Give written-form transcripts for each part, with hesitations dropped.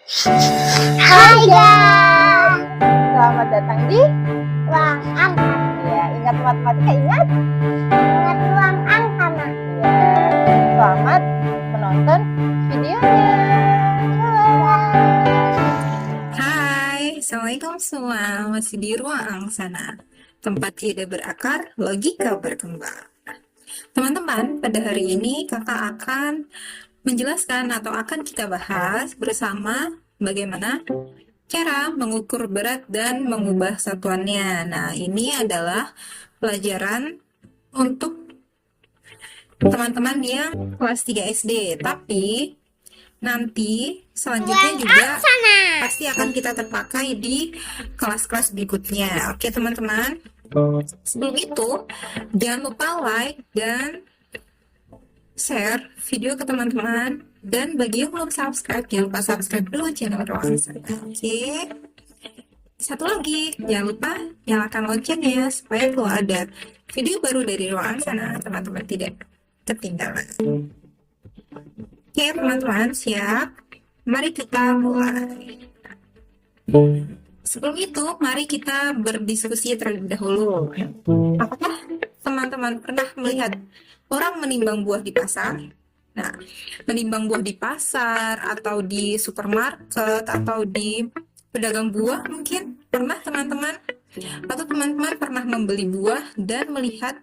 Hai guys, Selamat datang di ruang angkana. ya, ingat matematika, ingat Ingat ruang angkana. ya. Selamat menonton videonya. Hai, Assalamualaikum semua. Masih di ruang sana, tempat ide berakar, logika berkembang. Teman-teman, pada hari ini kakak akan menjelaskan atau akan kita bahas bersama bagaimana cara mengukur berat dan mengubah satuannya. Nah, ini adalah pelajaran untuk teman-teman yang kelas 3 SD, tapi nanti selanjutnya juga pasti akan kita terpakai di kelas-kelas berikutnya. Oke, teman-teman. Sebelum itu, jangan lupa like dan share video ke teman-teman. Dan bagi yang belum subscribe, jangan lupa subscribe dulu channel Ruang Sana. Oke. Satu lagi, jangan lupa nyalakan loncengnya supaya kalau ada video baru dari Ruang Sana, teman-teman tidak ketinggalan. Oke, teman-teman, siap? Mari kita mulai. Sebelum itu, mari kita berdiskusi terlebih dahulu. Apakah teman-teman pernah melihat orang menimbang buah di pasar? Nah, menimbang buah di pasar, atau di supermarket, atau di pedagang buah mungkin? Pernah teman-teman? Atau teman-teman pernah membeli buah dan melihat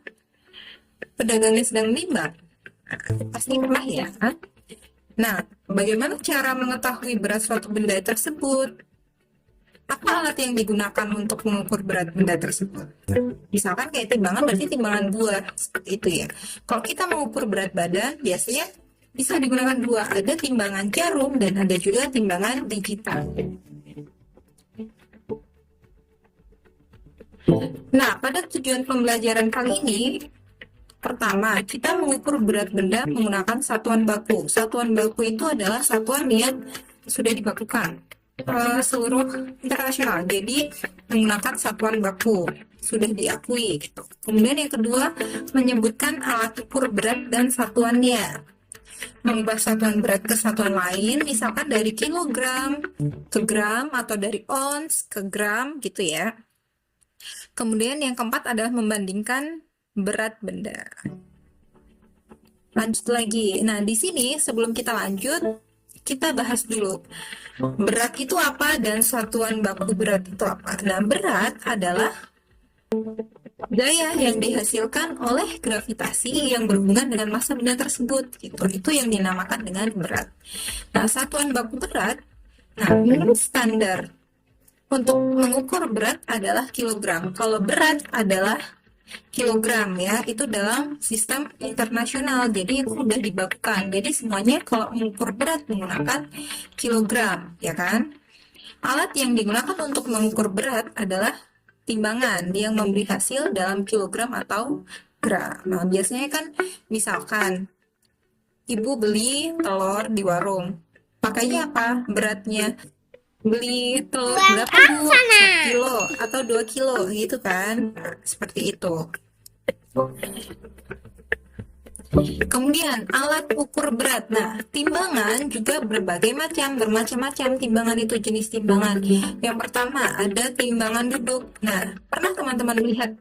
pedagangnya sedang menimbang? Pasti pernah ya? Nah, bagaimana cara mengetahui berat suatu benda tersebut? Apa alat yang digunakan untuk mengukur berat benda tersebut? Misalkan kayak timbangan, berarti timbangan buah, seperti itu ya. Kalau kita mengukur berat badan, biasanya bisa digunakan dua. Ada timbangan jarum dan ada juga timbangan digital. Nah, pada tujuan pembelajaran kali ini, pertama, kita mengukur berat benda menggunakan satuan baku. Satuan baku itu adalah satuan yang sudah dibakukan seluruh internasional. Jadi menggunakan satuan baku sudah diakui gitu. Kemudian yang kedua, menyebutkan alat ukur berat dan satuannya. Mengubah satuan berat ke satuan lain, misalkan dari kilogram ke gram atau dari ons ke gram gitu ya. Kemudian yang keempat adalah membandingkan berat benda. Lanjut lagi. Nah, di sini sebelum kita lanjut, kita bahas dulu. Berat itu apa dan satuan baku berat itu apa? Nah, berat adalah daya yang dihasilkan oleh gravitasi yang berhubungan dengan massa benda tersebut. Gitu. Itu yang dinamakan dengan berat. Nah, satuan baku berat, nah, menurut standar untuk mengukur berat adalah kilogram. Kalau berat adalah kilogram ya, itu dalam sistem internasional, jadi itu sudah dibakukan. Jadi semuanya kalau mengukur berat menggunakan kilogram, ya kan? Alat yang digunakan untuk mengukur berat adalah timbangan yang memberi hasil dalam kilogram atau gram. Nah, biasanya kan misalkan ibu beli telur di warung, pakainya apa? Beratnya. Beli telur berapa bu? 1 kilo atau 2 kilo gitu kan? Nah, seperti itu. Kemudian alat ukur berat. Nah, timbangan juga bermacam-macam timbangan itu, jenis timbangan. Yang pertama ada timbangan duduk. Nah, pernah teman-teman melihat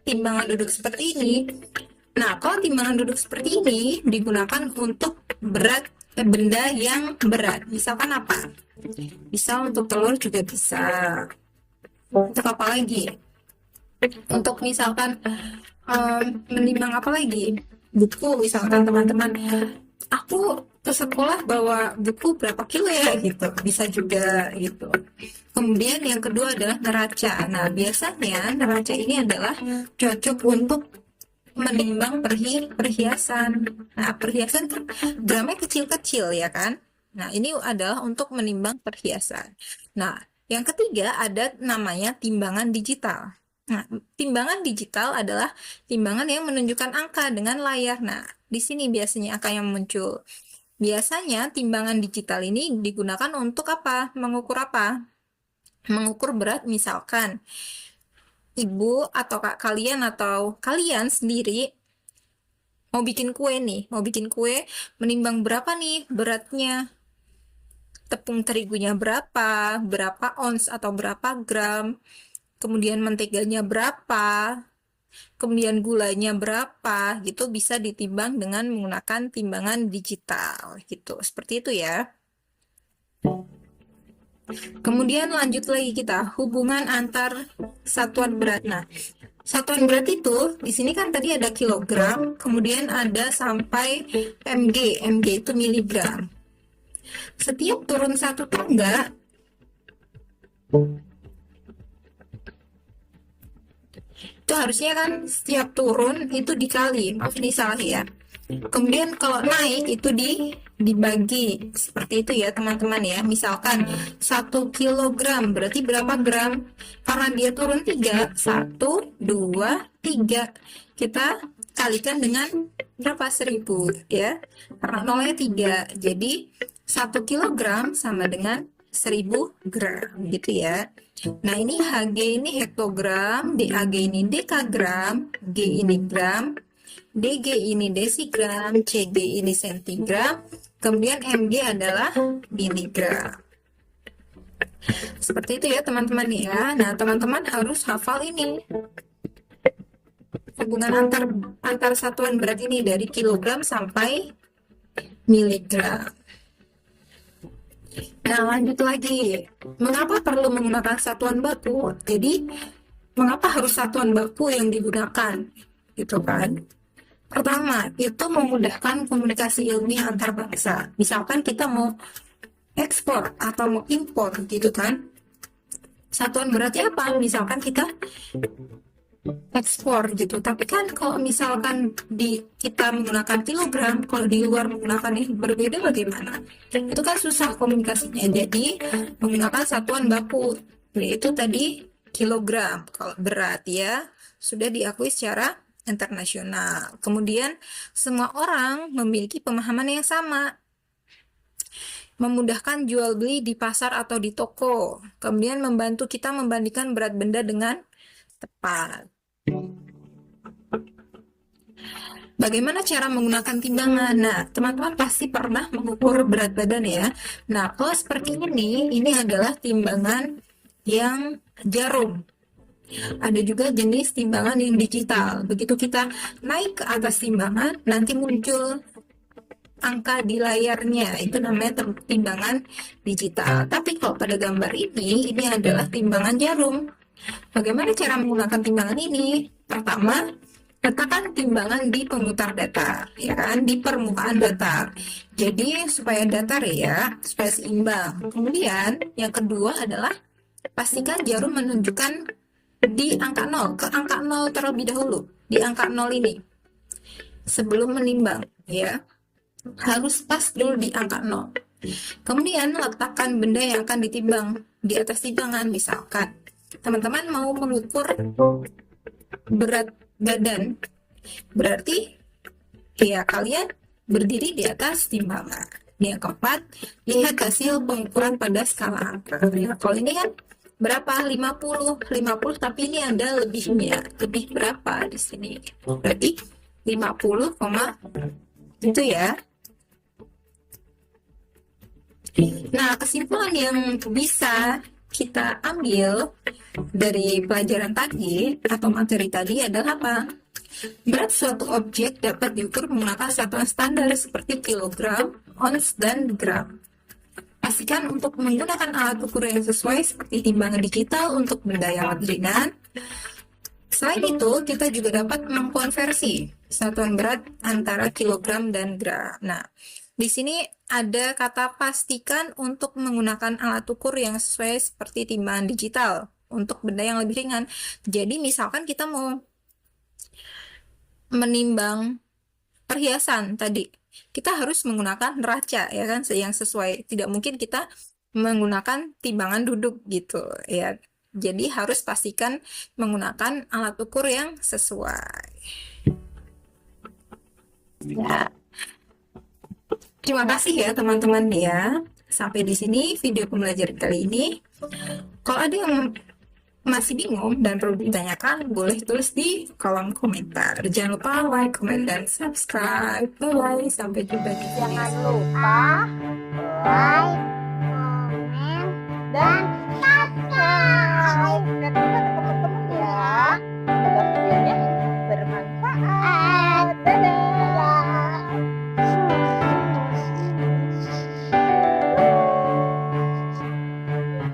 timbangan duduk seperti ini? Nah, kalau timbangan duduk seperti ini digunakan untuk berat benda yang berat. Misalkan apa? Bisa untuk telur juga bisa. Untuk apa lagi? Untuk misalkan menimbang apa lagi? Buku, misalkan teman-teman, aku ke sekolah bawa buku berapa kilo ya gitu. Bisa juga gitu. Kemudian yang kedua adalah neraca. Nah, biasanya neraca ini adalah cocok untuk menimbang perhiasan. Nah, perhiasan kan gramnya kecil-kecil ya kan? Nah, ini adalah untuk menimbang perhiasan. Nah, yang ketiga ada namanya timbangan digital. Nah, timbangan digital adalah timbangan yang menunjukkan angka dengan layar. Nah, di sini biasanya angka yang muncul. Biasanya timbangan digital ini digunakan untuk apa? Mengukur apa? Mengukur berat, misalkan ibu atau kalian atau kalian sendiri mau bikin kue nih, menimbang berapa nih beratnya. tepung terigunya berapa, berapa ons atau berapa gram, kemudian menteganya berapa, kemudian gulanya berapa, gitu bisa ditimbang dengan menggunakan timbangan digital gitu. Seperti itu ya. Kemudian lanjut lagi kita hubungan antar satuan berat. Nah, satuan berat itu di sini kan tadi ada kilogram, kemudian ada sampai mg. Mg itu miligram. Setiap turun satu tangga itu harusnya kan setiap turun itu dikali, maaf ini salah ya. Kemudian kalau naik itu dibagi seperti itu ya teman-teman ya. Misalkan 1 kilogram berarti berapa gram? Karena dia turun 3, 1, 2, 3. Kita kalikan dengan berapa? 1000 ya. Karena nolnya 3. Jadi 1 kilogram sama dengan 1000 gram gitu ya. Nah ini Hg ini hektogram, DAg ini dekagram, G ini gram, dg ini desigram, cg ini sentigram, kemudian mg adalah miligram. Seperti itu ya teman-teman ya. Nah teman-teman harus hafal ini hubungan antar satuan berat ini dari kilogram sampai miligram. Nah lanjut lagi, mengapa perlu menggunakan satuan baku? Jadi mengapa harus satuan baku yang digunakan gitu kan? Pertama, itu memudahkan komunikasi ilmiah antar bangsa. Misalkan kita mau ekspor atau mau impor gitu kan. Satuan beratnya apa? Misalkan kita ekspor gitu. Tapi kan kalau misalkan kita menggunakan kilogram, kalau di luar menggunakan ini berbeda bagaimana? Itu kan susah komunikasinya. Jadi menggunakan satuan baku, yaitu tadi kilogram. Kalau berat ya sudah diakui secara internasional. Kemudian semua orang memiliki pemahaman yang sama. Memudahkan jual beli di pasar atau di toko. Kemudian membantu kita membandingkan berat benda dengan tepat. Bagaimana cara menggunakan timbangan? Nah, teman-teman pasti pernah mengukur berat badan ya. Nah, kalau seperti ini adalah timbangan yang jarum. Ada juga jenis timbangan yang digital. Begitu kita naik ke atas timbangan, nanti muncul angka di layarnya. Itu namanya timbangan digital. Tapi kalau pada gambar ini adalah timbangan jarum. Bagaimana cara menggunakan timbangan ini? Pertama, letakkan timbangan di pemutar datar, ya kan, di permukaan datar. Jadi supaya datar ya, supaya seimbang. Kemudian yang kedua adalah pastikan jarum menunjukkan di angka 0, ke angka 0 terlebih dahulu, di angka 0 ini sebelum menimbang ya, harus pas dulu di angka 0. Kemudian letakkan benda yang akan ditimbang di atas timbangan. Misalkan teman-teman mau mengukur berat badan, berarti ya kalian berdiri di atas timbangan. Yang keempat, lihat hasil pengukuran pada skala angka. Ya, kalau ini kan berapa? 50 tapi ini ada lebihnya. Lebih berapa di sini? Berarti 50, itu ya. Nah, kesimpulan yang bisa kita ambil dari pelajaran tadi atau materi tadi adalah apa? Berat suatu objek dapat diukur menggunakan satuan standar seperti kilogram, ons, dan gram. Pastikan untuk menggunakan alat ukur yang sesuai seperti timbangan digital untuk benda yang lebih ringan. Selain itu, kita juga dapat mengkonversi satuan berat antara kilogram dan gram. Nah, di sini ada kata pastikan untuk menggunakan alat ukur yang sesuai seperti timbangan digital untuk benda yang lebih ringan. Jadi misalkan kita mau menimbang perhiasan tadi, kita harus menggunakan neraca ya kan, yang sesuai. Tidak mungkin kita menggunakan timbangan duduk gitu ya. Jadi harus pastikan menggunakan alat ukur yang sesuai. Ya. Terima kasih ya teman-teman ya. Sampai di sini video pembelajaran kali ini. Kalau ada yang masih bingung dan perlu ditanyakan, boleh tulis di kolom komentar. Jangan lupa like, comment, dan subscribe. Bye-bye. Sampai jumpa di video Jangan lupa like,